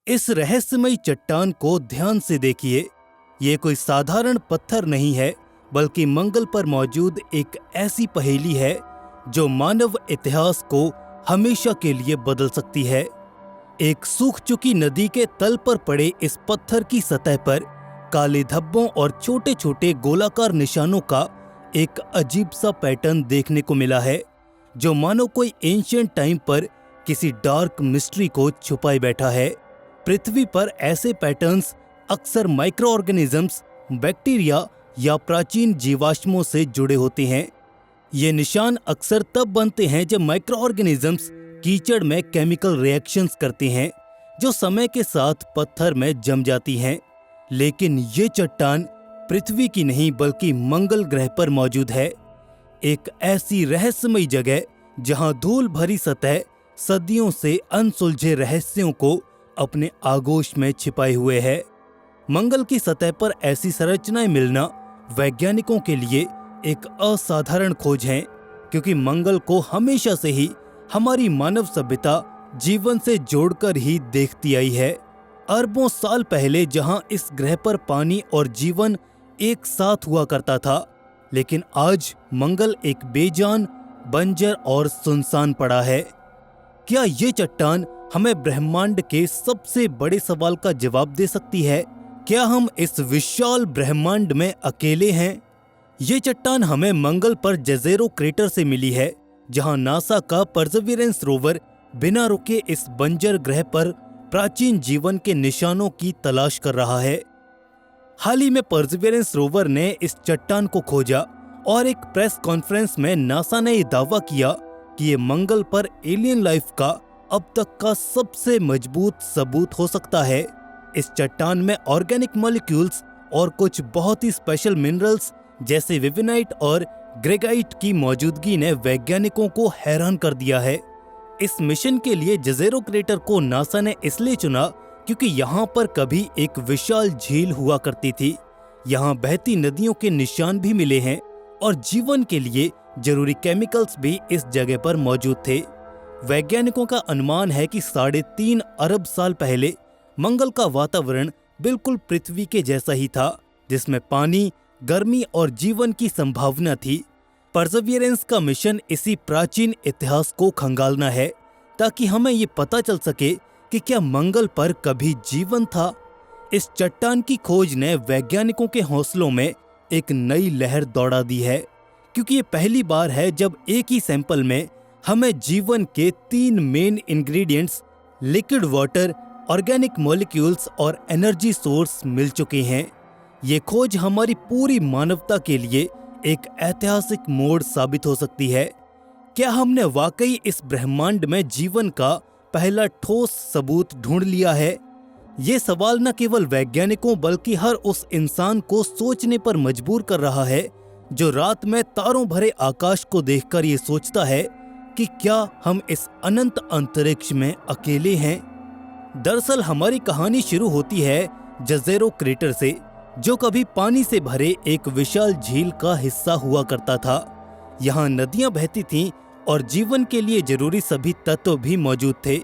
इस रहस्यमयी चट्टान को ध्यान से देखिए। ये कोई साधारण पत्थर नहीं है, बल्कि मंगल पर मौजूद एक ऐसी पहेली है जो मानव इतिहास को हमेशा के लिए बदल सकती है। एक सूख चुकी नदी के तल पर पड़े इस पत्थर की सतह पर काले धब्बों और छोटे छोटे गोलाकार निशानों का एक अजीब सा पैटर्न देखने को मिला है, जो मानो कोई एंशिएंट टाइम पर किसी डार्क मिस्ट्री को छुपाए बैठा है। पृथ्वी पर ऐसे पैटर्न्स अक्सर माइक्रो ऑर्गेनिजम्स, बैक्टीरिया या प्राचीन जीवाश्मों से जुड़े होते हैं। ये निशान अक्सर तब बनते हैं जब माइक्रो ऑर्गेनिजम्स कीचड़ में केमिकल रिएक्शंस करते हैं, जो समय के साथ पत्थर में जम जाती हैं। लेकिन ये चट्टान पृथ्वी की नहीं बल्कि मंगल ग्रह पर मौजूद है, एक ऐसी रहस्यमयी जगह जहां धूल भरी सतह सदियों से अनसुलझे रहस्यों को अपने आगोश में छिपाए हुए है। मंगल की सतह पर ऐसी संरचनाएं मिलना वैज्ञानिकों के लिए एक असाधारण खोज है, क्योंकि मंगल को हमेशा से ही हमारी मानव सभ्यता जीवन से जोड़कर ही देखती आई है। अरबों साल पहले जहां इस ग्रह पर पानी और जीवन एक साथ हुआ करता था, लेकिन आज मंगल एक बेजान, बंजर और सुनसान पड़ा है। क्या ये चट्टान हमें ब्रह्मांड के सबसे बड़े सवाल का जवाब दे सकती है? क्या हम इस विशाल ब्रह्मांड में अकेले हैं? ये चट्टान हमें मंगल पर जज़ेरो क्रेटर से मिली है, जहां नासा का परसेवरेंस रोवर बिना रुके इस बंजर ग्रह पर प्राचीन जीवन के निशानों की तलाश कर रहा है। हाल ही में परसेवरेंस रोवर ने इस चट्टान को खोजा और एक प्रेस कॉन्फ्रेंस में नासा ने यह दावा किया कि ये मंगल पर एलियन लाइफ का अब तक का सबसे मजबूत सबूत हो सकता है। इस चट्टान में ऑर्गेनिक मॉलिक्यूल्स और कुछ बहुत ही स्पेशल मिनरल्स जैसे विविनाइट और ग्रेगाइट की मौजूदगी ने वैज्ञानिकों को हैरान कर दिया है। इस मिशन के लिए जज़ेरो क्रेटर को नासा ने इसलिए चुना क्योंकि यहाँ पर कभी एक विशाल झील हुआ करती थी। यहाँ बहती नदियों के निशान भी मिले हैं और जीवन के लिए जरूरी केमिकल्स भी इस जगह पर मौजूद थे। वैज्ञानिकों का अनुमान है कि 3.5 अरब साल पहले मंगल का वातावरण बिल्कुल पृथ्वी के जैसा ही था, जिसमें पानी, गर्मी और जीवन की संभावना थी। परसेवरेंस का मिशन इसी प्राचीन इतिहास को खंगालना है, ताकि हमें ये पता चल सके कि क्या मंगल पर कभी जीवन था। इस चट्टान की खोज ने वैज्ञानिकों के हौसलों में एक नई लहर दौड़ा दी है, क्योंकि ये पहली बार है जब एक ही सैंपल में हमें जीवन के 3 main ingredients liquid water, organic molecules और एनर्जी सोर्स मिल चुके हैं। ये खोज हमारी पूरी मानवता के लिए एक ऐतिहासिक मोड़ साबित हो सकती है। क्या हमने वाकई इस ब्रह्मांड में जीवन का पहला ठोस सबूत ढूंढ लिया है? ये सवाल न केवल वैज्ञानिकों बल्कि हर उस इंसान को सोचने पर मजबूर कर रहा है जो रात में तारों भरे आकाश को देखकर ये सोचता है कि क्या हम इस अनंत अंतरिक्ष में अकेले हैं। दरअसल हमारी कहानी शुरू होती है जज़ेरो क्रेटर से, जो कभी पानी से भरे एक विशाल झील का हिस्सा हुआ करता था। यहाँ नदियां बहती थीं और जीवन के लिए जरूरी सभी तत्व भी मौजूद थे।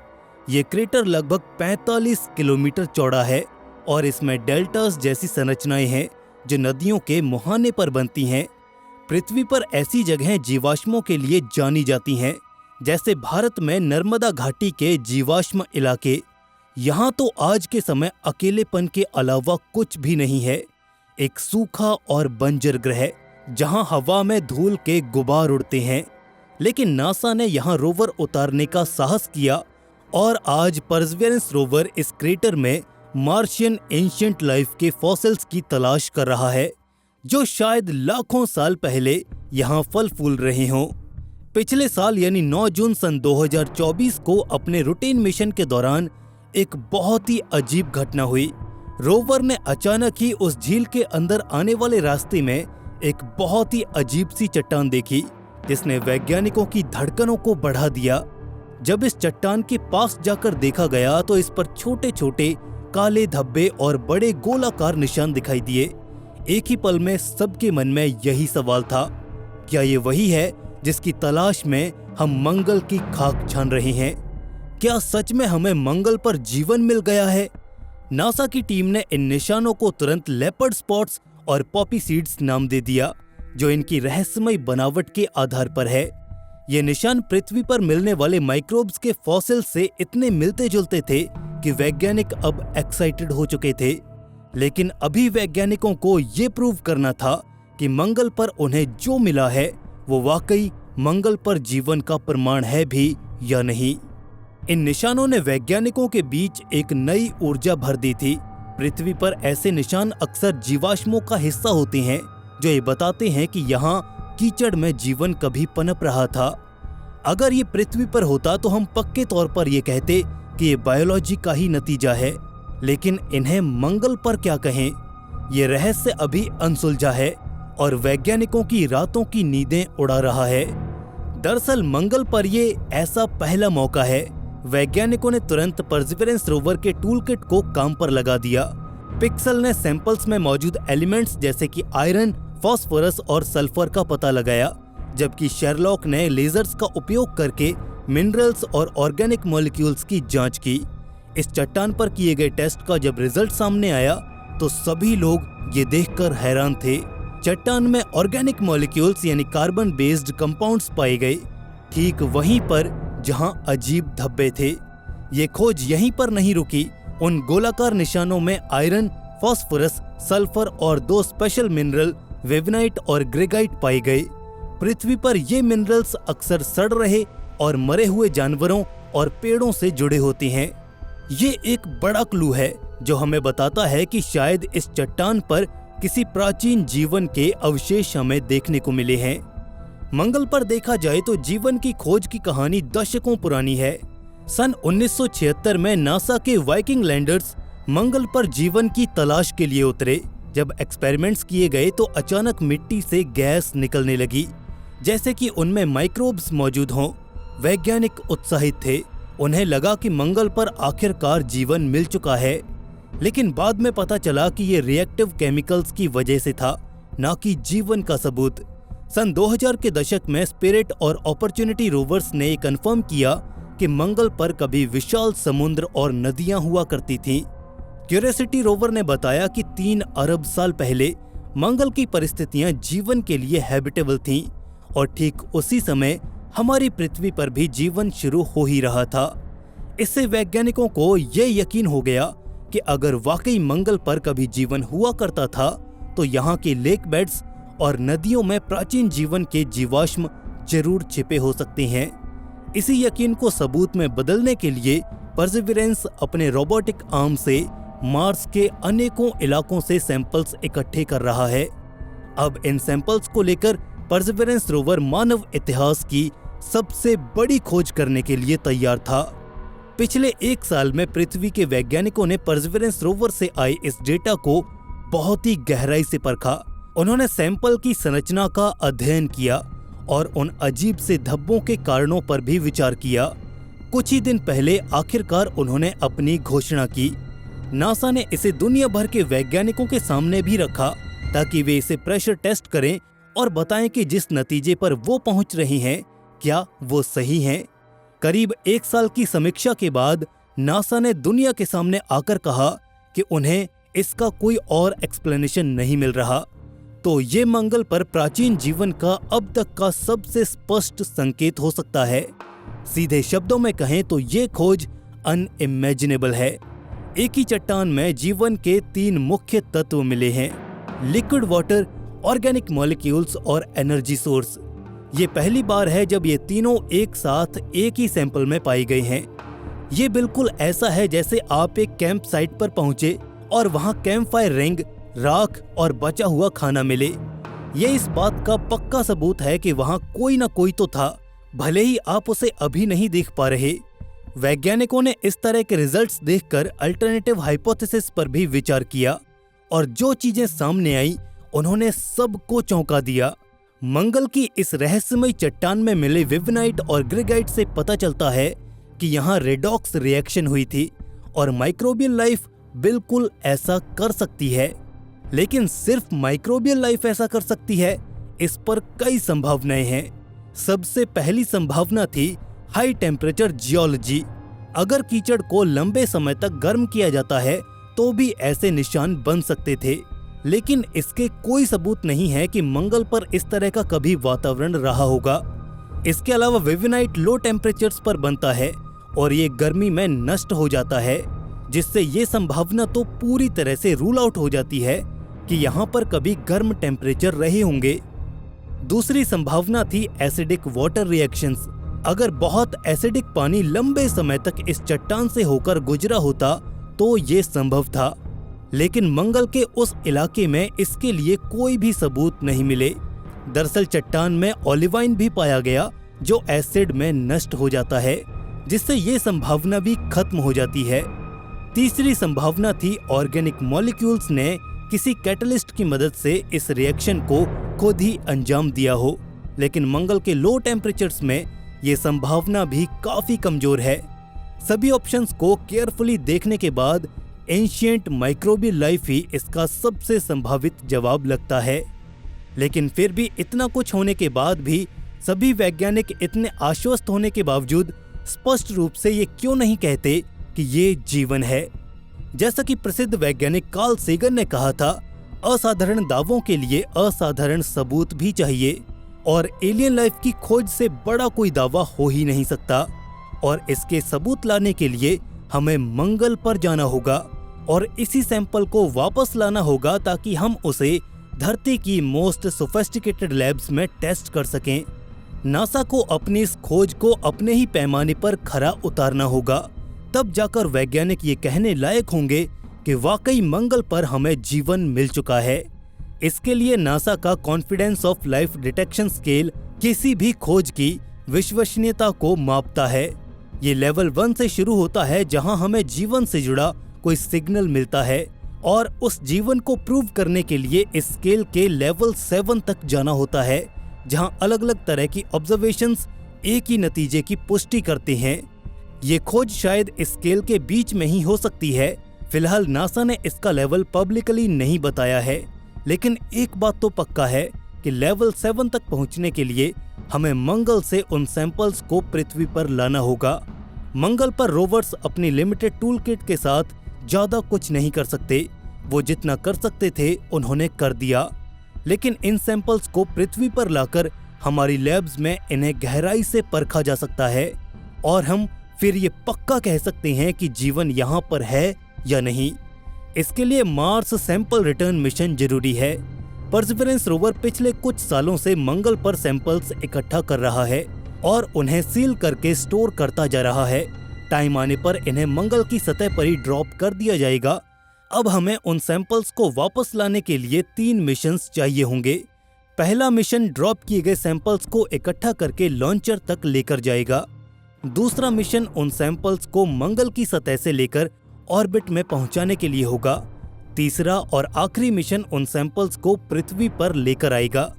ये क्रेटर लगभग 45 किलोमीटर चौड़ा है और इसमें डेल्टास जैसी संरचनाएं हैं जो नदियों के मुहाने पर बनती हैं। पृथ्वी पर ऐसी जगहें जीवाश्मों के लिए जानी जाती हैं, जैसे भारत में नर्मदा घाटी के जीवाश्म इलाके। यहाँ तो आज के समय अकेलेपन के अलावा कुछ भी नहीं है। एक सूखा और बंजर ग्रह जहाँ हवा में धूल के गुबार उड़ते हैं। लेकिन नासा ने यहाँ रोवर उतारने का साहस किया और आज परसेवरेंस रोवर इस क्रेटर में मार्शियन एंशिएंट लाइफ के फॉसिल्स की तलाश कर रहा है, जो शायद लाखों साल पहले यहाँ फल फूल रहे हों। पिछले साल यानी 9 जून सन 2024 को अपने रूटीन मिशन के दौरान एक बहुत ही अजीब घटना हुई। रोवर ने अचानक ही उस झील के अंदर आने वाले रास्ते में एक बहुत ही अजीब सी चट्टान देखी, जिसने वैज्ञानिकों की धड़कनों को बढ़ा दिया। जब इस चट्टान के पास जाकर देखा गया तो इस पर छोटे छोटे काले धब्बे और बड़े गोलाकार निशान दिखाई दिए। एक ही पल में सबके मन में यही सवाल था, क्या ये वही है जिसकी तलाश में हम मंगल की खाक छान रहे हैं? क्या सच में हमें मंगल पर जीवन मिल गया है? नासा की टीम ने इन निशानों को तुरंत लेपर्ड स्पॉट्स और पॉपी सीड्स नाम दे दिया, जो इनकी रहस्यमय बनावट के आधार पर है। ये निशान पृथ्वी पर मिलने वाले माइक्रोब्स के फॉसिल से इतने मिलते जुलते थे कि वैज्ञानिक अब एक्साइटेड हो चुके थे। लेकिन अभी वैज्ञानिकों को ये प्रूव करना था कि मंगल पर उन्हें जो मिला है वो वाकई मंगल पर जीवन का प्रमाण है भी या नहीं। इन निशानों ने वैज्ञानिकों के बीच एक नई ऊर्जा भर दी थी। पृथ्वी पर ऐसे निशान अक्सर जीवाश्मों का हिस्सा होते हैं जो ये बताते हैं कि यहाँ कीचड़ में जीवन कभी पनप रहा था। अगर ये पृथ्वी पर होता तो हम पक्के तौर पर ये कहते कि ये बायोलॉजी का ही नतीजा है। लेकिन इन्हें मंगल पर क्या कहें, ये रहस्य अभी अनसुलझा है और वैज्ञानिकों की रातों की नींदें उड़ा रहा है। दरअसल मंगल पर ये ऐसा पहला मौका है। वैज्ञानिकों ने तुरंत परसिवरेंस रोवर के टूलकिट को काम पर लगा दिया। पिक्सल ने सैंपल्स में मौजूद एलिमेंट्स जैसे कि आयरन, फास्फोरस और सल्फर का पता लगाया, जबकि शेरलॉक ने लेजर्स का उपयोग करके मिनरल्स और ऑर्गेनिक मॉलिक्यूल्स की जांच की। इस चट्टान पर किए गए टेस्ट का जब रिजल्ट सामने आया तो सभी लोग ये देखकर हैरान थे। चट्टान में ऑर्गेनिक मॉलिक्यूल्स यानी कार्बन बेस्ड कंपाउंड्स पाए गए, ठीक वहीं पर जहां अजीब धब्बे थे। ये खोज यहीं पर नहीं रुकी। उन गोलाकार निशानों में आयरन, फास्फोरस, सल्फर और 2 स्पेशल मिनरल वेवनाइट और ग्रेगाइट पाए गए। पृथ्वी पर ये मिनरल्स अक्सर सड़ रहे और मरे हुए जानवरों और पेड़ों से जुड़े होते हैं। ये एक बड़ा क्लू है जो हमें बताता है कि शायद इस चट्टान पर किसी प्राचीन जीवन के अवशेष हमें देखने को मिले हैं। मंगल पर देखा जाए तो जीवन की खोज की कहानी दशकों पुरानी है। सन 1976 में नासा के वाइकिंग लैंडर्स मंगल पर जीवन की तलाश के लिए उतरे। जब एक्सपेरिमेंट्स किए गए तो अचानक मिट्टी से गैस निकलने लगी, जैसे कि उनमें माइक्रोब्स मौजूद हों। वैज्ञानिक उत्साहित थे, उन्हें लगा कि मंगल पर आखिरकार जीवन मिल चुका है। लेकिन बाद में पता चला कि ये रिएक्टिव केमिकल्स की वजह से था, न कि जीवन का सबूत। सन 2000 के दशक में स्पिरिट और अपॉर्चुनिटी रोवर्स ने कंफर्म किया कि मंगल पर कभी विशाल समुद्र और नदियां हुआ करती थीं। क्यूरियोसिटी रोवर ने बताया कि 3 अरब साल पहले मंगल की परिस्थितियां जीवन के लिए हैबिटेबल थीं और ठीक उसी समय हमारी पृथ्वी पर भी जीवन शुरू हो ही रहा था। इससे वैज्ञानिकों को ये यकीन हो गया कि अगर वाकई मंगल पर कभी जीवन हुआ करता था तो यहाँ के लेक बेड्स और नदियों में प्राचीन जीवन के जीवाश्म जरूर छिपे हो सकते हैं। इसी यकीन को सबूत में बदलने के लिए परसिवरेंस अपने रोबोटिक आर्म से मार्स के अनेकों इलाकों से सैंपल्स इकट्ठे कर रहा है। अब इन सैंपल्स को लेकर परसिवरेंस रोवर मानव इतिहास की सबसे बड़ी खोज करने के लिए तैयार था। पिछले 1 साल में पृथ्वी के वैज्ञानिकों ने परसिवरेंस रोवर से आए इस डेटा को बहुत ही गहराई से परखा। उन्होंने सैंपल की संरचना का अध्ययन किया और उन अजीब से धब्बों के कारणों पर भी विचार किया। कुछ ही दिन पहले आखिरकार उन्होंने अपनी घोषणा की। नासा ने इसे दुनिया भर के वैज्ञानिकों के सामने भी रखा ताकि वे इसे प्रेशर टेस्ट करें और बताएं कि जिस नतीजे पर वो पहुंच रहे हैं क्या वो सही हैं। करीब 1 साल की समीक्षा के बाद नासा ने दुनिया के सामने आकर कहा कि उन्हें इसका कोई और एक्सप्लेनेशन नहीं मिल रहा। तो ये मंगल पर प्राचीन जीवन का अब तक का सबसे स्पष्ट संकेत हो सकता है। सीधे शब्दों में कहें तो ये खोज अनइमेजिनेबल है। एक ही चट्टान में जीवन के 3 मुख्य तत्व मिले हैं: लिक्विड वाटर, ऑर्गेनिक मॉलिक्यूल्स और एनर्जी सोर्स। ये पहली बार है जब ये तीनों एक साथ एक ही सैंपल में पाई गई हैं। ये बिल्कुल ऐसा है जैसे आप एक कैंप साइट पर पहुंचे और वहां कैंप फायर रिंग, राख और बचा हुआ खाना मिले। ये इस बात का पक्का सबूत है कि वहां कोई ना कोई तो था, भले ही आप उसे अभी नहीं देख पा रहे। वैज्ञानिकों ने इस तरह के रिजल्ट्स देखकर अल्टरनेटिव हाइपोथेसिस पर भी विचार किया और जो चीजें सामने आई उन्होंने सबको चौंका दिया। मंगल की इस रहस्यमय चट्टान में मिले विवनाइट और ग्रेगाइट से पता चलता है कि यहाँ रेडॉक्स रिएक्शन हुई थी और माइक्रोबियल लाइफ बिल्कुल ऐसा कर सकती है। लेकिन सिर्फ माइक्रोबियल लाइफ ऐसा कर सकती है, इस पर कई संभावनाएं हैं। सबसे पहली संभावना थी हाई टेम्परेचर जियोलॉजी। अगर कीचड़ को लंबे समय तक गर्म किया जाता है तो भी ऐसे निशान बन सकते थे, लेकिन इसके कोई सबूत नहीं है कि मंगल पर इस तरह का कभी वातावरण रहा होगा। इसके अलावा विविनाइट लो टेम्परेचर्स पर बनता है और ये गर्मी में नष्ट हो जाता है, जिससे ये संभावना तो पूरी तरह से रूल आउट हो जाती है कि यहाँ पर कभी गर्म टेम्परेचर रहे होंगे। दूसरी संभावना थी एसिडिक वाटर रिएक्शंस। अगर बहुत एसिडिक पानी लंबे समय तक इस चट्टान से होकर गुजरा होता तो ये संभव था, लेकिन मंगल के उस इलाके में इसके लिए कोई भी सबूत नहीं मिले। दरअसल चट्टान में ओलिवाइन भी पाया गया जो एसिड में नष्ट हो जाता है, जिससे ये संभावना भी खत्म हो जाती है। तीसरी संभावना थी ऑर्गेनिक मॉलिक्यूल्स ने किसी कैटलिस्ट की मदद से इस रिएक्शन को खुद ही अंजाम दिया हो, लेकिन मंगल के लो टेम्परेचर्स में ये संभावना भी काफी कमजोर है। सभी ऑप्शंस को केयरफुली देखने के बाद एंशिएंट माइक्रोबियल लाइफ ही इसका सबसे संभावित जवाब लगता है। लेकिन फिर भी इतना कुछ होने के बाद भी सभी वैज्ञानिक इतने आश्वस्त होने के बावजूद स्पष्ट रूप से ये क्यों नहीं कहते कि ये जीवन है। जैसा कि प्रसिद्ध वैज्ञानिक कार्ल सेगन ने कहा था, असाधारण दावों के लिए असाधारण सबूत भी चाहिए और एलियन लाइफ की खोज से बड़ा कोई दावा हो ही नहीं सकता। और इसके सबूत लाने के लिए हमें मंगल पर जाना होगा और इसी सैंपल को वापस लाना होगा ताकि हम उसे धरती की मोस्ट सोफिस्टिकेटेड लैब्स में टेस्ट कर सकें। नासा को अपनी इस खोज को अपने ही पैमाने पर खरा उतारना होगा, तब जाकर वैज्ञानिक ये कहने लायक होंगे कि वाकई मंगल पर हमें जीवन मिल चुका है। इसके लिए नासा का confidence of life detection scale किसी भी खोज की विश्वसनीयता को मापता है। ये लेवल 1 से शुरू होता है जहां हमें जीवन से जुड़ा कोई सिग्नल मिलता है और उस जीवन को प्रूव करने के लिए इस स्केल के लेवल 7 तक जाना होता है, जहां अलग अलग तरह की ऑब्जर्वेशंस एक ही नतीजे की पुष्टि करते हैं। ये खोज शायद इस स्केल के बीच में ही हो सकती है। फिलहाल नासा ने इसका लेवल पब्लिकली नहीं बताया है, लेकिन एक बात तो पक्का है कि लेवल 7 तक पहुंचने के लिए हमें मंगल से उन सैंपल्स को पृथ्वी पर लाना होगा। मंगल पर रोवर्स अपनी लिमिटेड टूल किट के साथ ज्यादा कुछ नहीं कर सकते। वो जितना कर सकते थे उन्होंने कर दिया, लेकिन इन सैंपल्स को पृथ्वी पर लाकर हमारी लैब्स में इन्हें गहराई से परखा जा सकता है और हम फिर ये पक्का कह सकते हैं कि जीवन यहाँ पर है या नहीं। इसके लिए मार्स सैंपल रिटर्न मिशन जरूरी है। परसिवरेंस रोवर पिछले कुछ सालों से मंगल पर सैंपल्स इकट्ठा कर रहा है और उन्हें सील करके स्टोर करता जा रहा है। टाइम आने पर इन्हें मंगल की सतह पर ही ड्रॉप कर दिया जाएगा। अब हमें उन सैंपल्स को वापस लाने के लिए 3 मिशंस चाहिए होंगे। पहला मिशन ड्रॉप किए गए सैंपल्स को इकट्ठा करके लॉन्चर तक लेकर जाएगा। दूसरा मिशन उन सैंपल्स को मंगल की सतह से लेकर ऑर्बिट में पहुंचाने के लिए होगा। तीसरा और आखिरी मिशन उन सैंपल्स को पृथ्वी पर लेकर आएगा।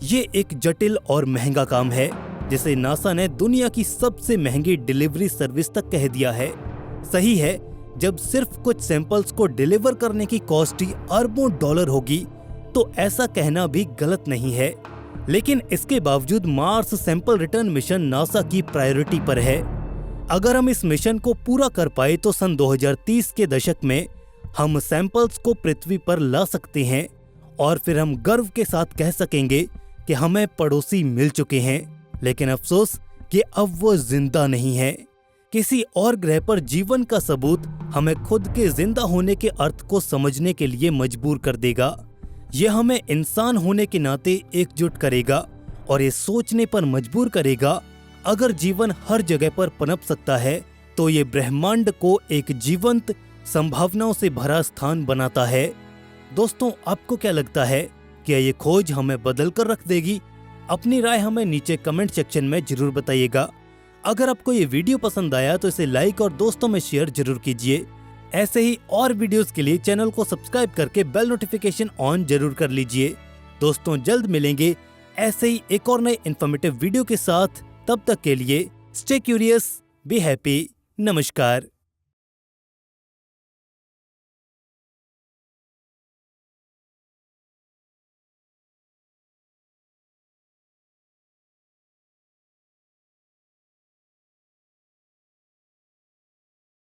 ये एक जटिल और महंगा काम है, जिसे नासा ने दुनिया की सबसे महंगी डिलीवरी सर्विस तक कह दिया है। सही है, जब सिर्फ कुछ सैंपल्स को डिलीवर करने की कॉस्ट ही अरबों डॉलर होगी तो ऐसा कहना भी गलत नहीं है, लेकिन इसके बावजूद Mars sample return mission NASA की प्रायोरिटी पर है। अगर हम इस मिशन को पूरा कर पाए तो सन 2030 के दशक में हम सैंपल्स को पृथ्वी पर ला सकते हैं और फिर हम गर्व के साथ कह सकेंगे कि हमें पड़ोसी मिल चुके हैं। लेकिन अफसोस कि अब वो जिंदा नहीं है। किसी और ग्रह पर जीवन का सबूत हमें खुद के जिंदा होने के अर्थ को समझने के लिए मजबूर कर देगा। यह हमें इंसान होने के नाते एकजुट करेगा और ये सोचने पर मजबूर करेगा, अगर जीवन हर जगह पर पनप सकता है तो ये ब्रह्मांड को एक जीवंत संभावनाओं से भरा स्थान बनाता है। दोस्तों, आपको क्या लगता है, क्या ये खोज हमें बदल कर रख देगी? अपनी राय हमें नीचे कमेंट सेक्शन में जरूर बताइएगा। अगर आपको ये वीडियो पसंद आया तो इसे लाइक और दोस्तों में शेयर जरूर कीजिए। ऐसे ही और वीडियोस के लिए चैनल को सब्सक्राइब करके बेल नोटिफिकेशन ऑन जरूर कर लीजिए। दोस्तों, जल्द मिलेंगे ऐसे ही एक और नए इन्फॉर्मेटिव वीडियो के साथ। तब तक के लिए स्टे क्यूरियस, बी हैप्पी। नमस्कार।